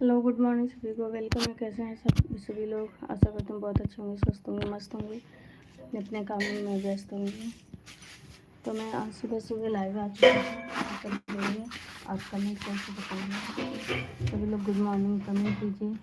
Hello, good morning सभी को। Welcome है। कैसे हैं सभी लोग? आशा करते हैं बहुत अच्छे होंगे, स्वस्थ होंगे, मस्त होंगे, अपने अपने कामों में व्यस्त होंगे। तो मैं आज सुबह सुबह लाइव आ चुकी हूँ। सब बोलिए आज कमेंट कैसे बताइए। सभी लोग गुड मॉर्निंग कमेंट कीजिए।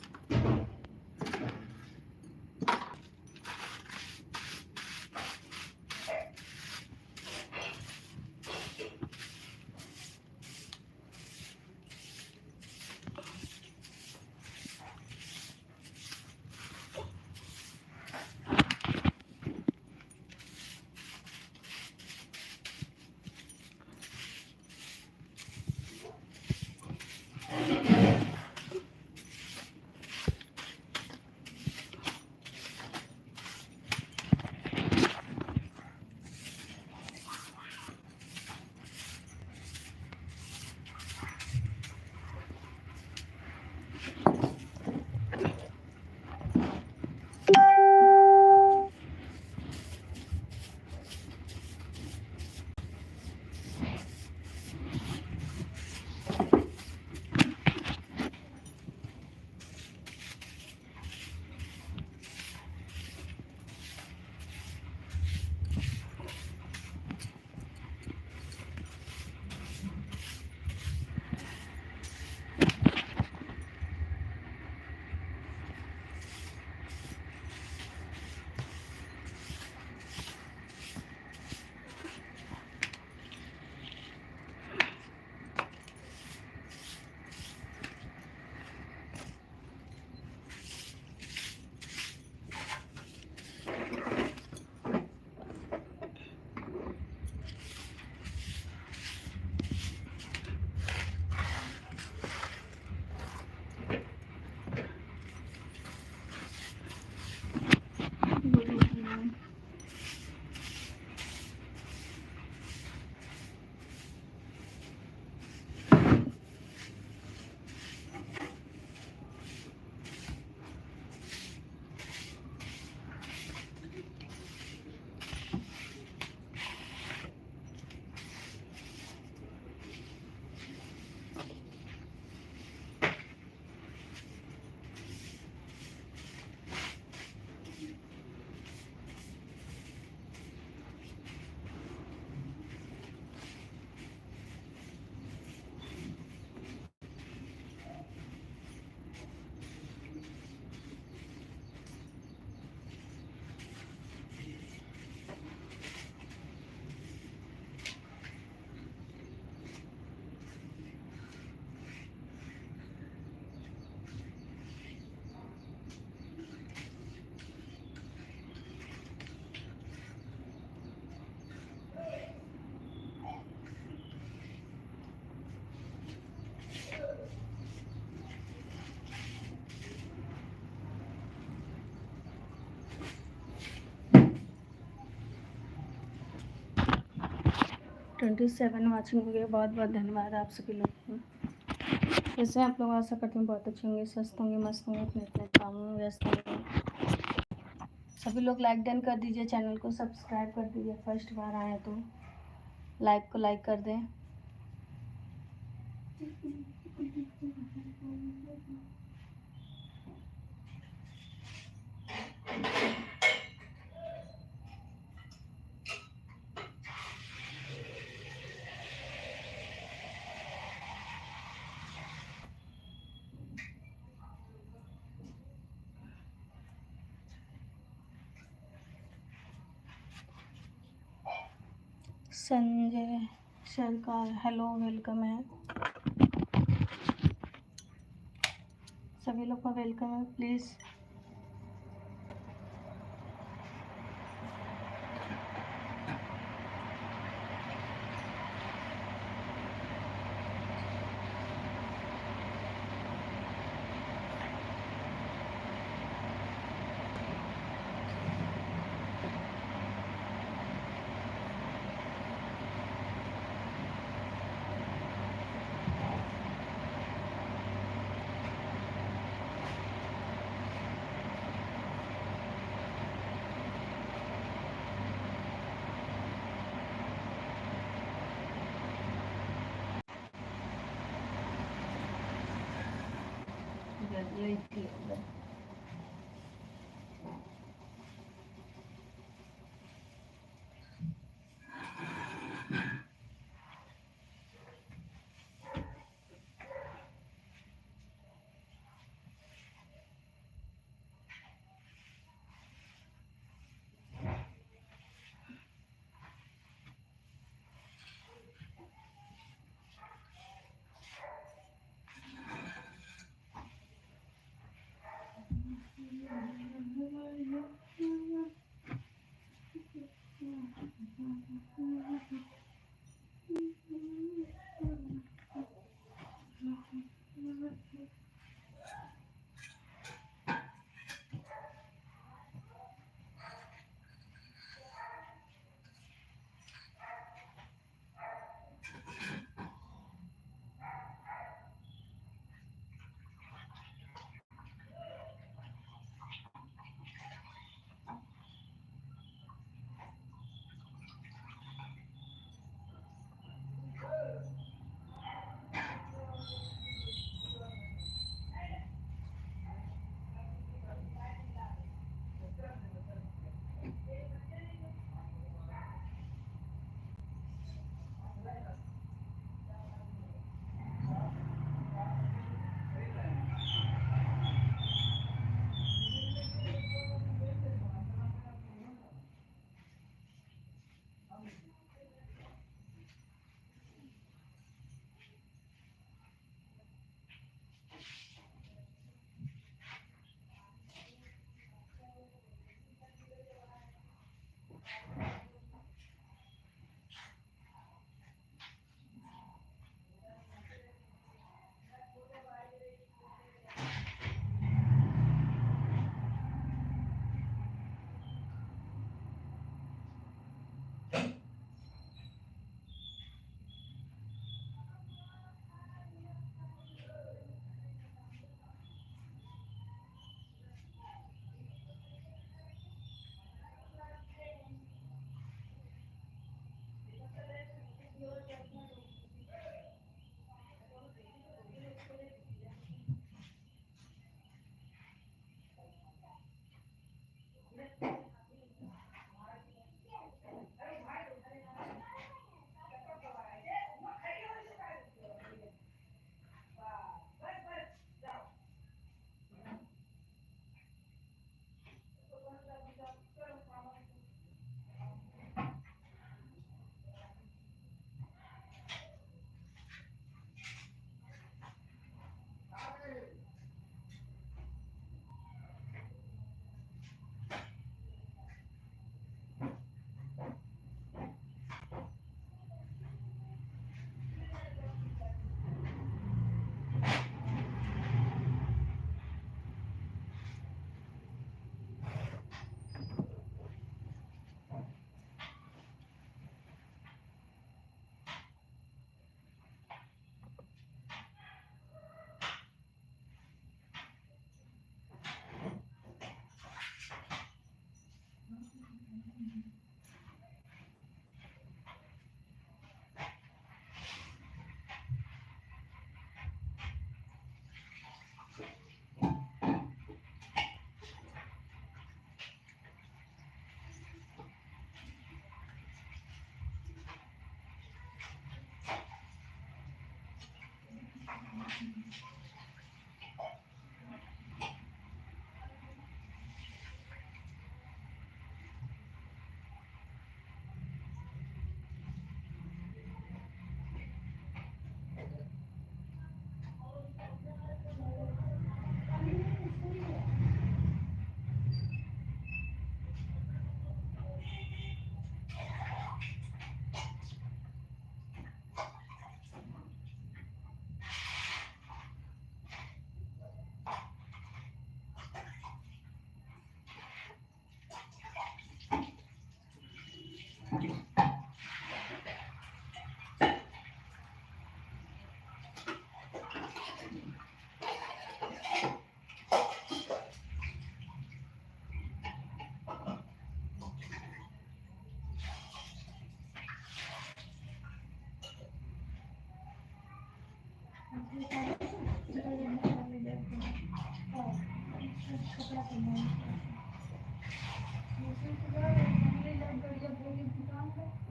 गुड 27 वाचिंग हो गया। बहुत बहुत धन्यवाद आप सभी लोग को। जैसे आप लोग आशा करते हैं बहुत अच्छे होंगे, स्वस्थ होंगे, मस्त होंगे, अपने अपने कामों में व्यस्त होंगे। सभी लोग लाइक डन कर दीजिए, चैनल को सब्सक्राइब कर दीजिए। फर्स्ट बार आए तो लाइक को लाइक कर दें। संजय सरकार हेलो, वेलकम है। सभी लोग का वेलकम है। प्लीज़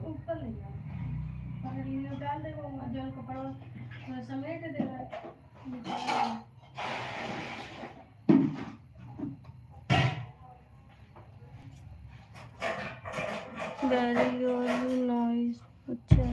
ऊपर ले जाओ, पनीर डाल दे, वो जल कपड़ा थोड़ा समेट देगा। Very noise. अच्छा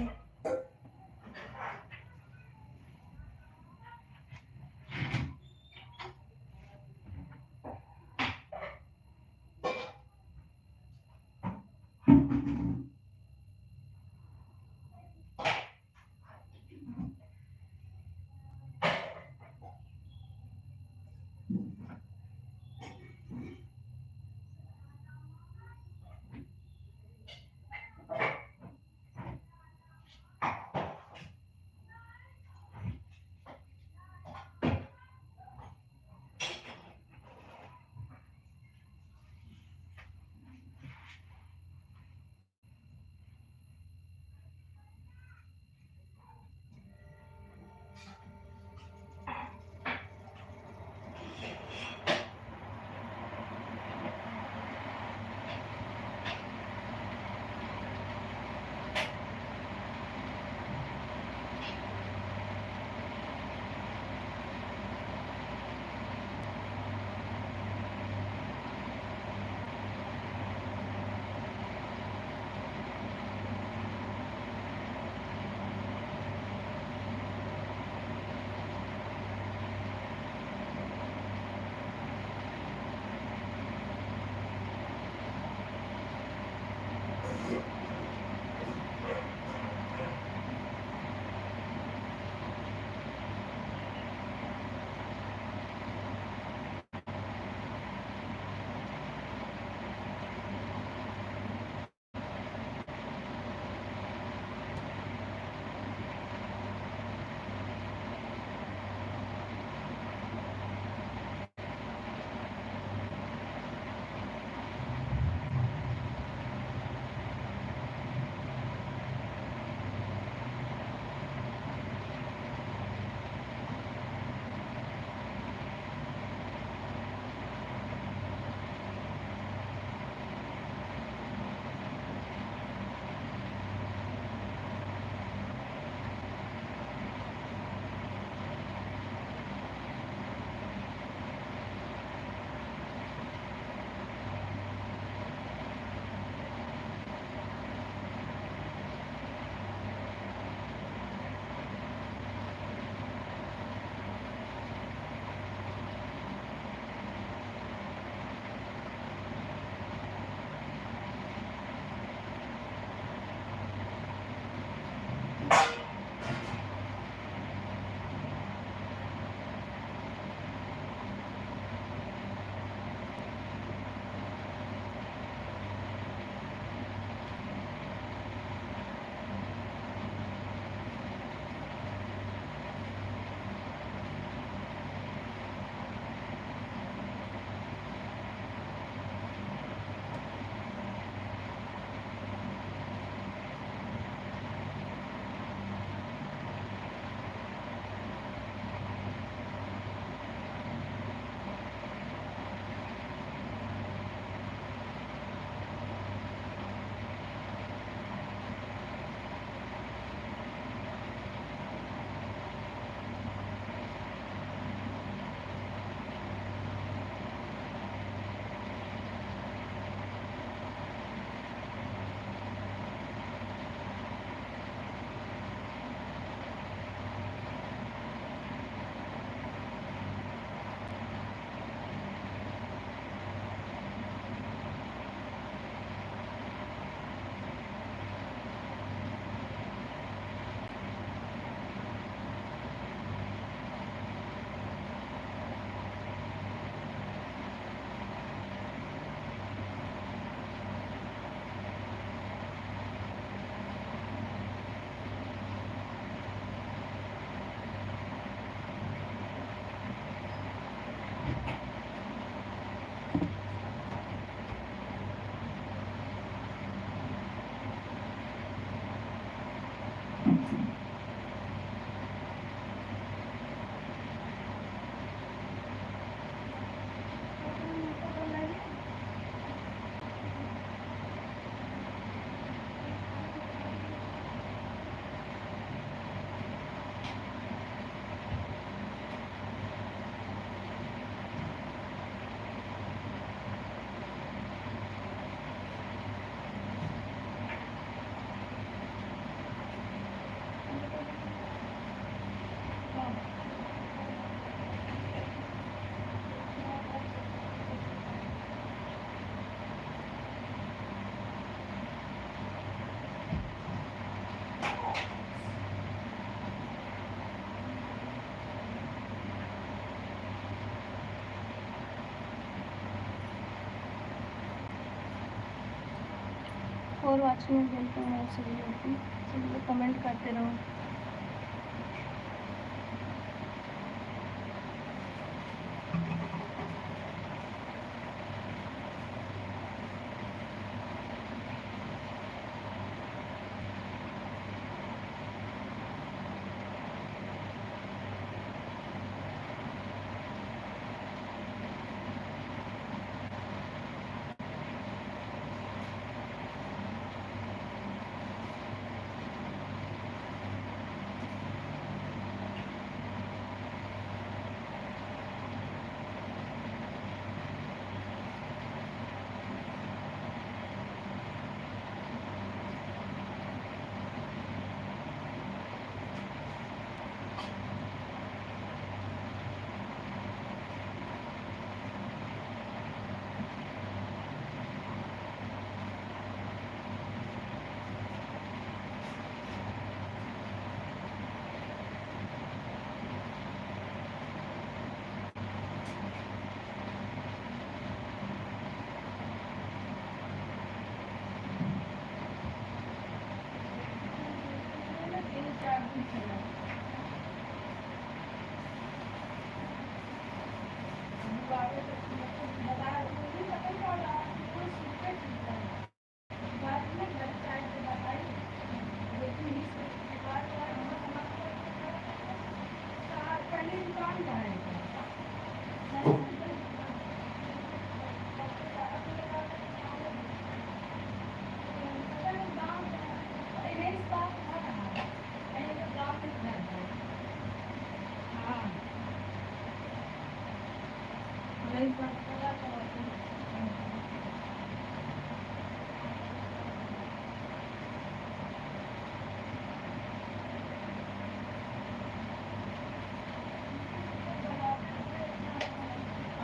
और वॉचिंग में वेलकम है सभी लोग की। सभी लोग कमेंट करते रहो।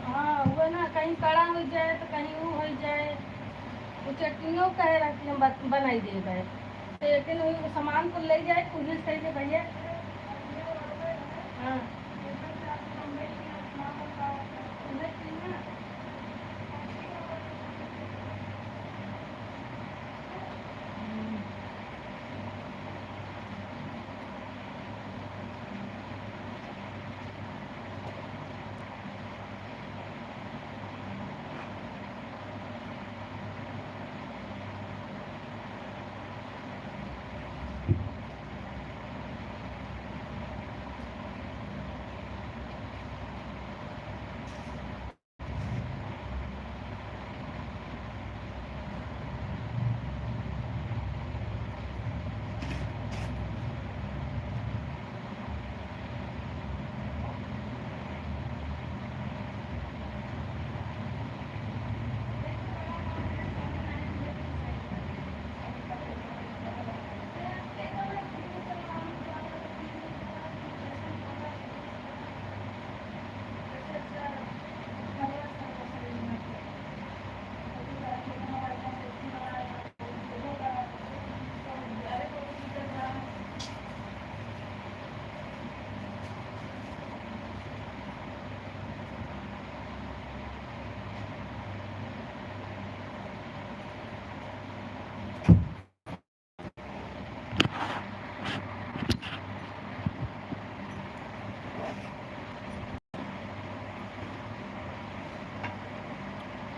हाँ वो ना कहीं कड़ा हो जाए तो कहीं वो हो जाए। वो चटनियों कहे रखी हम बनाई दे गए, लेकिन वो सामान को ले जाए पुलिस कह के भैया। हाँ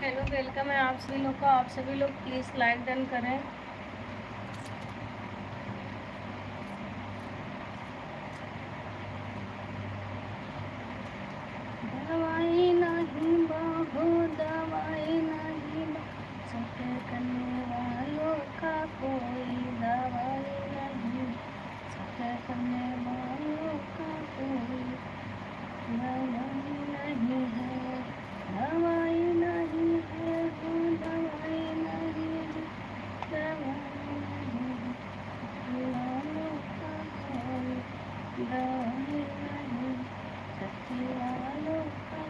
हेलो वेलकम है आप सभी लोग को। आप सभी लोग प्लीज़ लाइक डन करें। दवाई नहीं बाबू दवाई नहीं सफर करने वालों का कोई दवाई नहीं, सफर करने वालों का कोई दवाई नहीं है, दवाई नहीं है, वो दवाई नहीं है, दवाई नहीं है वालों का कोई दवाई नहीं, सच्ची वालों का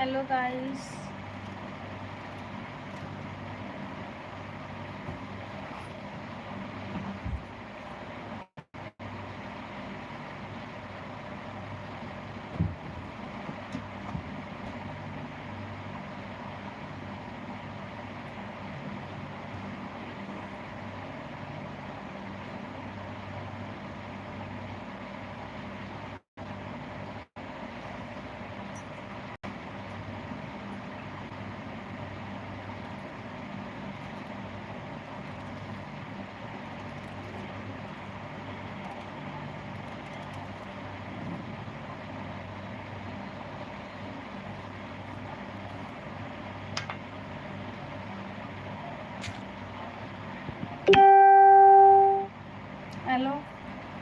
हेलो गाइस,